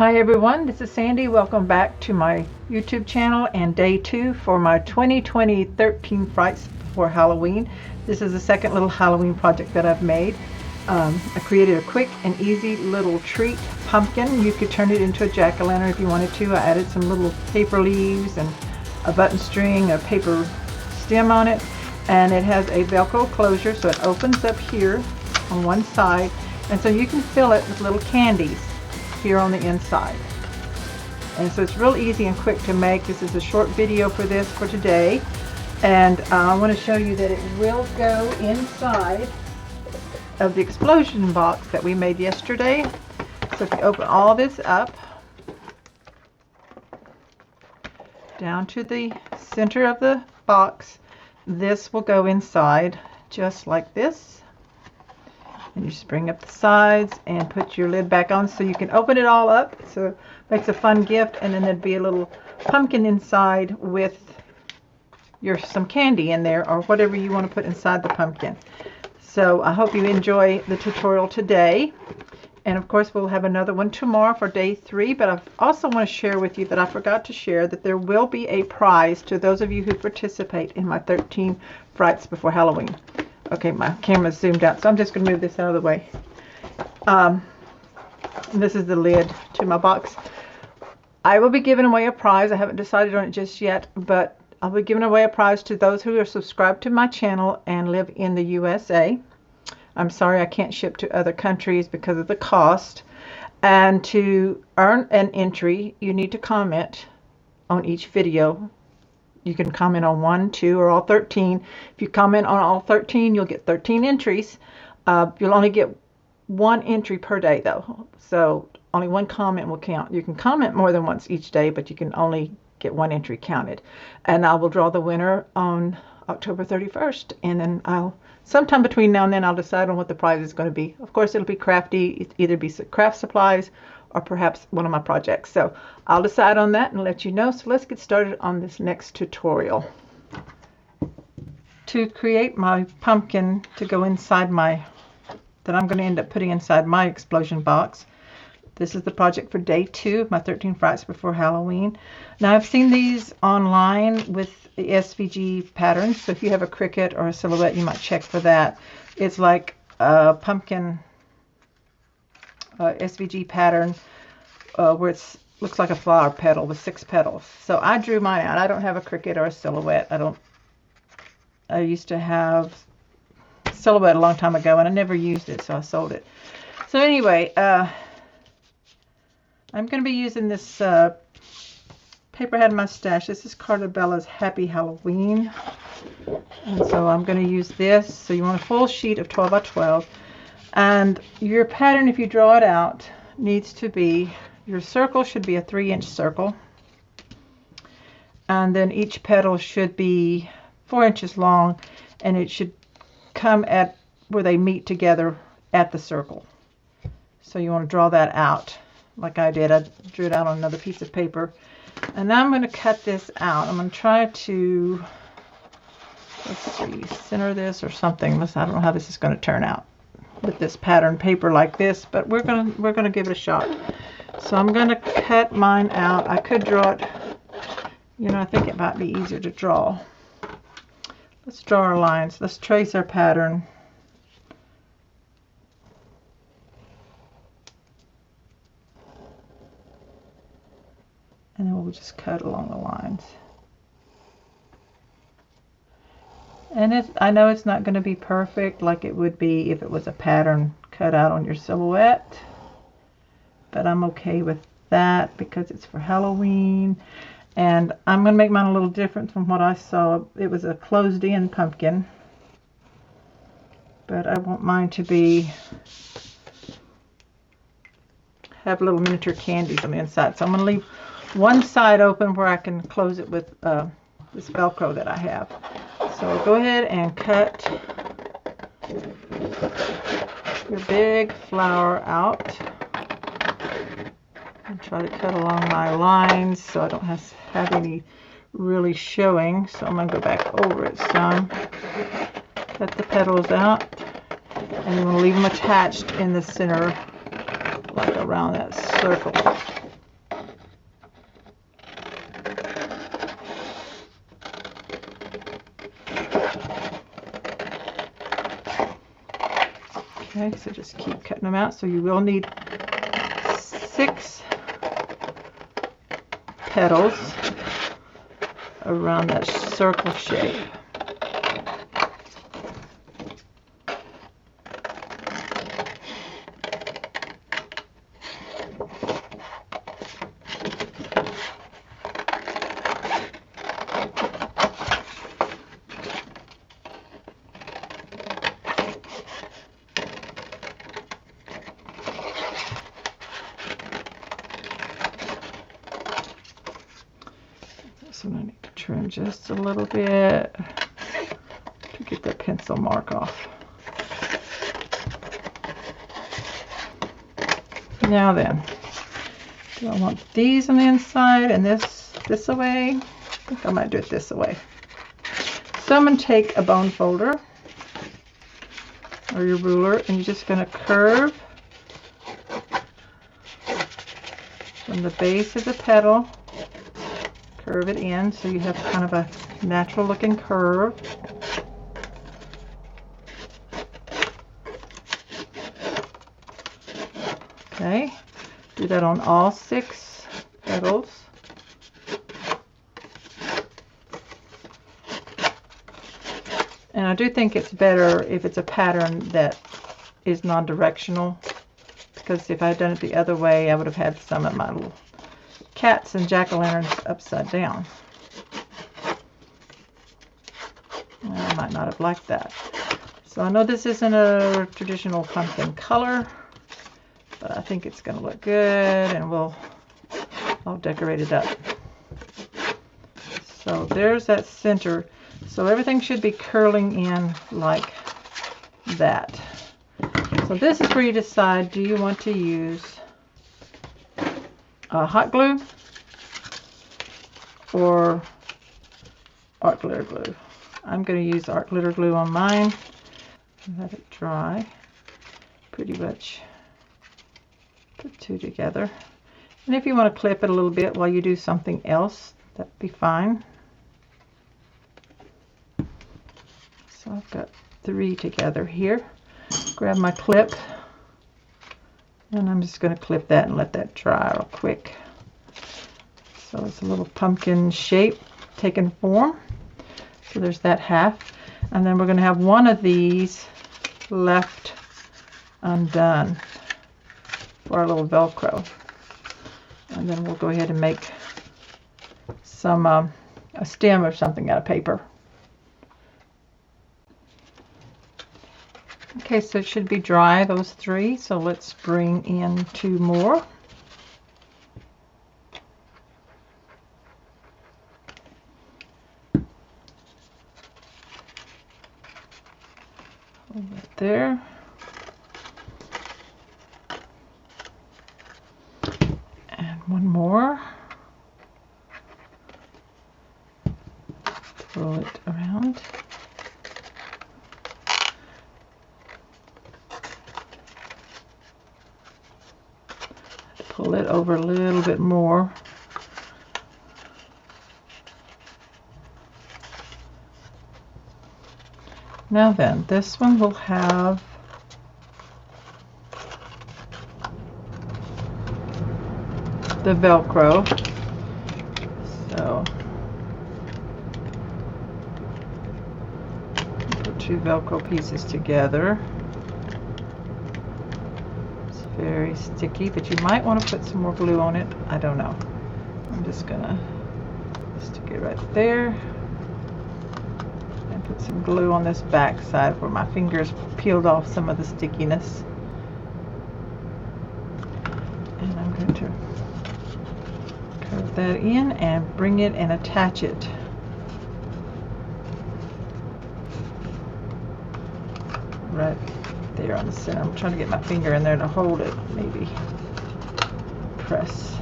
Hi everyone, this is Sandy. Welcome back to my YouTube channel and day 2 for my 2020 13 Frights before Halloween. This is the second little Halloween project that I've made. I created a quick and easy little treat pumpkin. You could turn it into a jack-o'-lantern if you wanted to. I added some little paper leaves and a button string, a paper stem on it, and it has a Velcro closure, so it opens up here on one side, and so you can fill it with little candies here on the inside. And so it's real easy and quick to make. This is a short video for this for today, and I want to show you that it will go inside of the explosion box that we made yesterday. So if you open all this up down to the center of the box, this will go inside just like this. And you just bring up the sides and put your lid back on so you can open it all up. So it makes a fun gift, and then there'd be a little pumpkin inside with some candy in there or whatever you want to put inside the pumpkin. So I hope you enjoy the tutorial today. And of course we'll have another one tomorrow for day 3, but I also want to share with you that I forgot to share that there will be a prize to those of you who participate in my 13 Frights before Halloween. Okay, my camera's zoomed out, so I'm just going to move this out of the way. This is the lid to my box. I will be giving away a prize. I haven't decided on it just yet, but I'll be giving away a prize to those who are subscribed to my channel and live in the USA. I'm sorry I can't ship to other countries because of the cost. And to earn an entry, you need to comment on each video. You can comment on 1, 2, or all 13. If you comment on all 13, you'll get 13 entries. You'll only get 1 entry per day, though. So only 1 comment will count. You can comment more than once each day, but you can only get 1 entry counted. And I will draw the winner on October 31st. And then sometime between now and then, I'll decide on what the prize is going to be. Of course, it'll be crafty. It'll either be craft supplies or perhaps one of my projects. So I'll decide on that and let you know. So let's get started on this next tutorial. To create my pumpkin to go inside that I'm going to end up putting inside my explosion box. This is the project for day 2 of my 13 Frights before Halloween. Now I've seen these online with the SVG patterns. So if you have a cricket or a silhouette, you might check for that. It's like a pumpkin SVG pattern where it looks like a flower petal with 6 petals. So I drew mine out. I don't have a cricket or a silhouette. I used to have silhouette a long time ago, and I never used it, so I sold it. So anyway, I'm going to be using this paper I had in my stash. This is Cartabella's Happy Halloween, and so I'm going to use this. So you want a full sheet of 12 by 12. And your pattern, if you draw it out, needs to be, your circle should be a 3-inch circle. And then each petal should be 4 inches long, and it should come at where they meet together at the circle. So you want to draw that out like I did. I drew it out on another piece of paper. And now I'm going to cut this out. I'm going to try to, let's see, center this or something. I don't know how this is going to turn out with this pattern paper like this, but we're gonna give it a shot. So I'm gonna cut mine out. I could draw it, I think it might be easier to draw. Let's draw our lines. Let's trace our pattern. And then we'll just cut along the lines. And I know it's not going to be perfect like it would be if it was a pattern cut out on your silhouette, but I'm okay with that because it's for Halloween. And I'm going to make mine a little different from what I saw. It was a closed-in pumpkin, but I want mine to have little miniature candies on the inside. So I'm going to leave one side open where I can close it with this Velcro that I have. So go ahead and cut your big flower out. And try to cut along my lines so I don't have any really showing. So I'm going to go back over it some. Cut the petals out. And I'm going to leave them attached in the center, like around that circle. Okay, so just keep cutting them out. So you will need 6 petals around that circle shape. So I need to trim just a little bit to get that pencil mark off. Now then, do I want these on the inside and this away? I think I might do it this way. So I'm going to take a bone folder or your ruler, and you're just going to curve from the base of the petal. Curve it in so you have kind of a natural looking curve. Okay, do that on all 6 petals. And I do think it's better if it's a pattern that is non-directional, because if I had done it the other way, I would have had some of my little cats and jack-o'-lanterns upside down. I might not have liked that. So I know this isn't a traditional pumpkin color, but I think it's going to look good, and I'll decorate it up. So there's that center. So everything should be curling in like that. So this is where you decide, do you want to use hot glue or art glitter glue? I'm going to use art glitter glue on mine. Let it dry. Pretty much put 2 together. And if you want to clip it a little bit while you do something else, that'd be fine. So I've got 3 together here. Grab my clip, and I'm just going to clip that and let that dry real quick. So it's a little pumpkin shape taking form. So there's that half, and then we're going to have one of these left undone for our little Velcro, and then we'll go ahead and make some a stem or something out of paper. Okay, so it should be dry, those 3, so let's bring in 2 more. Hold that there. And 1 more. Pull it around. Pull it over a little bit more. Now then, this one will have the Velcro. So put 2 Velcro pieces together. Very sticky, but you might want to put some more glue on it. I don't know. I'm just gonna stick it right there and put some glue on this back side where my fingers peeled off some of the stickiness. And I'm going to curve that in and bring it and attach it. Right there on the center. I'm trying to get my finger in there to hold it, maybe. Press.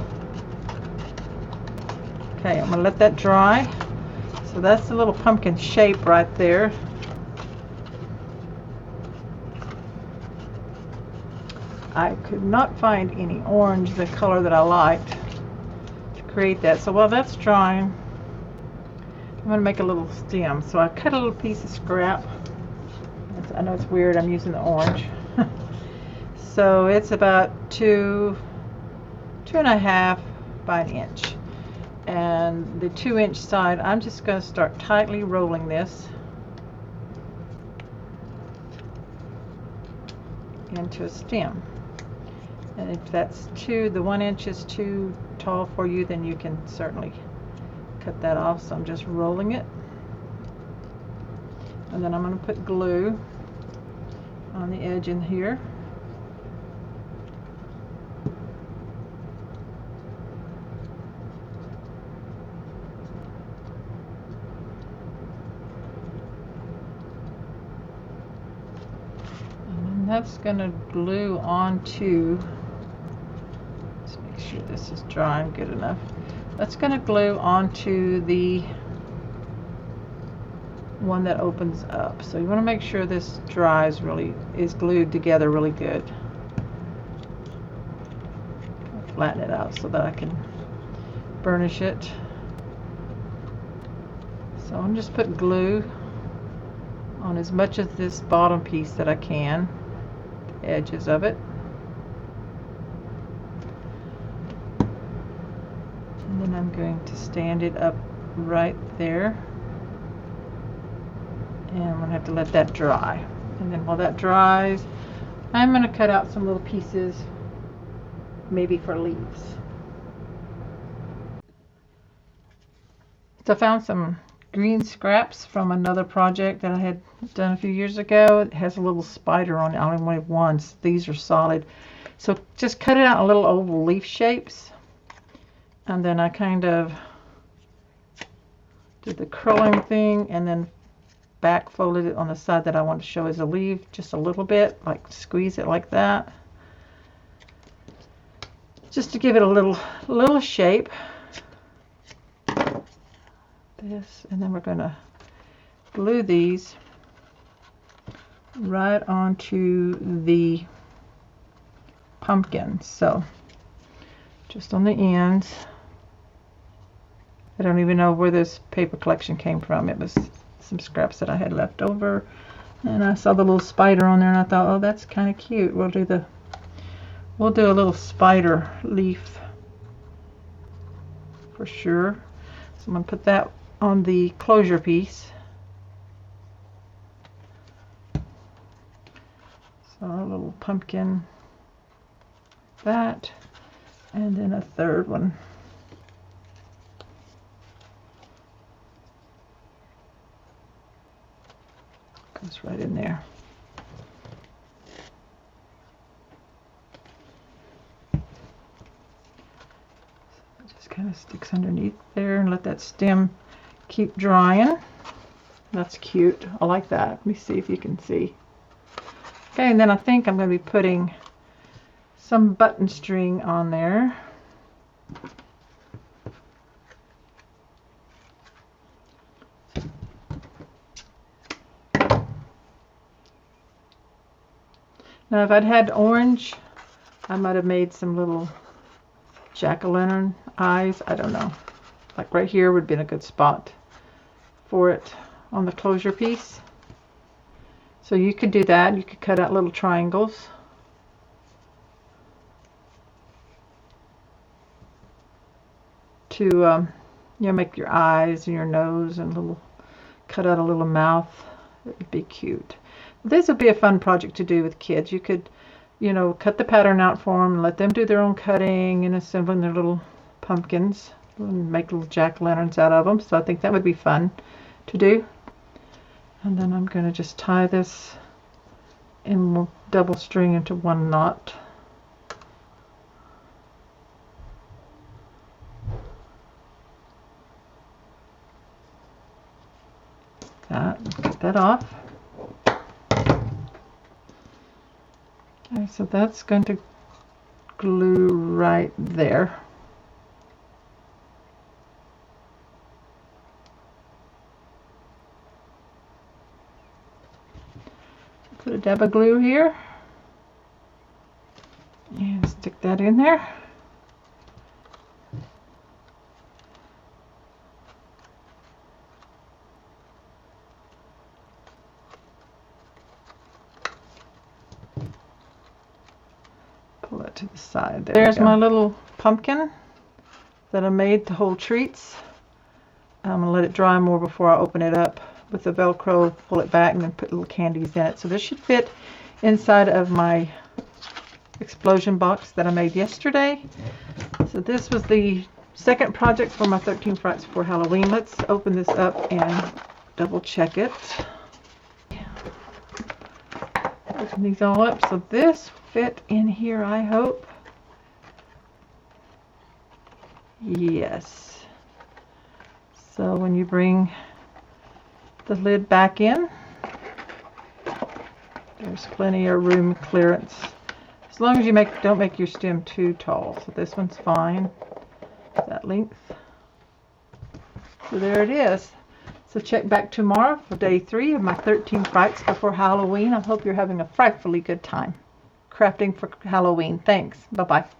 Okay, I'm going to let that dry. So that's the little pumpkin shape right there. I could not find any orange, the color that I liked, to create that. So while that's drying, I'm going to make a little stem. So I cut a little piece of scrap. I know it's weird, I'm using the orange. So it's about 2.5 by 1 inch. And the 2-inch side, I'm just going to start tightly rolling this into a stem. And if the 1 inch is too tall for you, then you can certainly cut that off. So I'm just rolling it. And then I'm going to put glue on the edge in here. And that's going to glue onto, let's make sure this is dry and good enough. That's going to glue onto the one that opens up. So you want to make sure this dries is glued together really good. I'll flatten it out so that I can burnish it. So I'm just putting glue on as much of this bottom piece that I can, the edges of it. And then I'm going to stand it up right there. And I'm going to have to let that dry. And then while that dries, I'm going to cut out some little pieces, maybe for leaves. So I found some green scraps from another project that I had done a few years ago. It has a little spider on it. I only wanted one. These are solid. So just cut it out in little oval leaf shapes. And then I kind of did the curling thing and then back folded it on the side that I want to show as a leaf, just a little bit, like squeeze it like that, just to give it a little shape. This, and then we're going to glue these right onto the pumpkin. So just on the ends. I don't even know where this paper collection came from. It was some scraps that I had left over, and I saw the little spider on there and I thought, oh, that's kind of cute. We'll do a little spider leaf for sure. So I'm going to put that on the closure piece. So a little pumpkin, that, and then a third one. Goes right in there. So it just kind of sticks underneath there, and let that stem keep drying. That's cute. I like that. Let me see if you can see. Okay, and then I think I'm going to be putting some button string on there. Now if I'd had orange, I might have made some little jack-o'-lantern eyes. I don't know. Like right here would have been a good spot for it on the closure piece. So you could do that. You could cut out little triangles. To make your eyes and your nose and cut out a little mouth. It would be cute. This would be a fun project to do with kids. You could, cut the pattern out for them and let them do their own cutting and assembling their little pumpkins and make little jack-o'-lanterns out of them. So I think that would be fun to do. And then I'm going to just tie this in double string into one knot. Cut that off. Okay, so that's going to glue right there. Put a dab of glue here and stick that in there. Pull that to the side. There's my little pumpkin that I made to hold treats. I'm going to let it dry more before I open it up with the Velcro, pull it back, and then put little candies in it. So this should fit inside of my explosion box that I made yesterday. So this was the second project for my 13 Frights for Halloween. Let's open this up and double check it. Open these all up. So this fit in here, I hope. Yes. So when you bring the lid back in, there's plenty of room clearance. As long as you don't make your stem too tall. So this one's fine. That length. So there it is. So check back tomorrow for day 3 of my 13 Frights before Halloween. I hope you're having a frightfully good time crafting for Halloween. Thanks. Bye-bye.